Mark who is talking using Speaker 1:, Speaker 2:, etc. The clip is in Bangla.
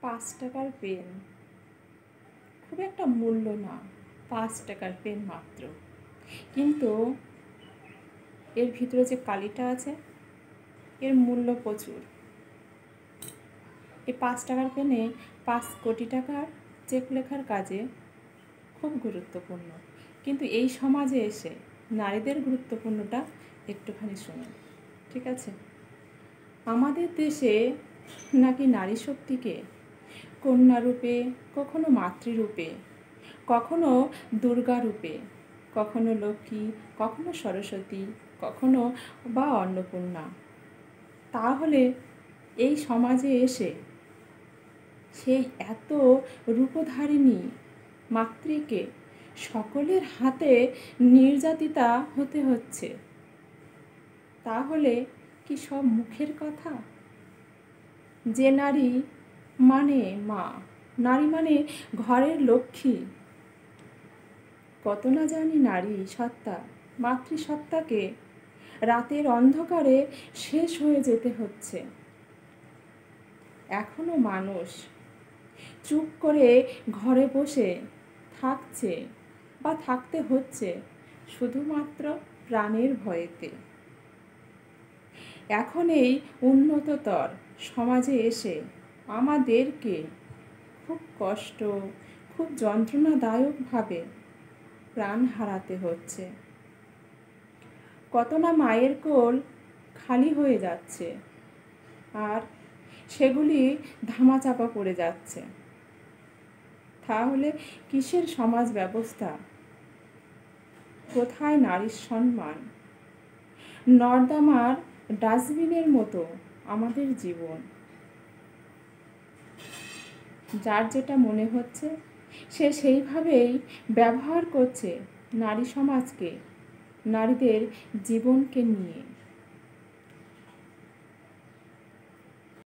Speaker 1: 5 টাকার পেন খুব একটা মূল্য না, 5 টাকার পেন মাত্র, কিন্তু এর ভিতরে যে কালিটা আছে এর মূল্য প্রচুর। এই 5 টাকার পেনে 5 কোটি টাকার চেক লেখার কাজে খুব গুরুত্বপূর্ণ। কিন্তু এই সমাজে এসে নারীদের গুরুত্বপূর্ণটা একটুখানি শুনুন, ঠিক আছে? আমাদের দেশে নাকি নারী শক্তিকে কন্যারূপে, কখনো মাতৃরূপে, কখনো দুর্গা রূপে, কখনো লক্ষ্মী, কখনো সরস্বতী, কখনো বা অন্নপূর্ণা। তাহলে এই সমাজে এসে সেই এত রূপধারিণী মাতৃকে সকলের হাতে নির্যাতিতা হতে হচ্ছে, তাহলে কি সব মুখের কথা? যে নারী মানে মা, নারী মানে ঘরের লক্ষ্মী, কত না জানি নারী সত্তা, মাতৃসত্তাকে রাতের অন্ধকারে শেষ হয়ে যেতে হচ্ছে। এখনো মানুষ চুপ করে ঘরে বসে থাকছে বা থাকতে হচ্ছে শুধুমাত্র প্রাণের ভয়েতে। এখন এই উন্নততর সমাজে এসে আমাদেরকে খুব কষ্ট, খুব যন্ত্রণাদায়কভাবে প্রাণ হারাতে হচ্ছে। কত না মায়ের কোল খালি হয়ে যাচ্ছে আর সেগুলি ধামাচাপা পড়ে যাচ্ছে। তাহলে কিসের সমাজ ব্যবস্থা? কোথায় নারীর সম্মান? নর্দমার ডাস্টবিনের মতো আমাদের জীবন। যার যেটা মনে হচ্ছে সে সেইভাবেই ব্যবহার করছে নারী সমাজকে, নারীদের জীবনকে নিয়ে।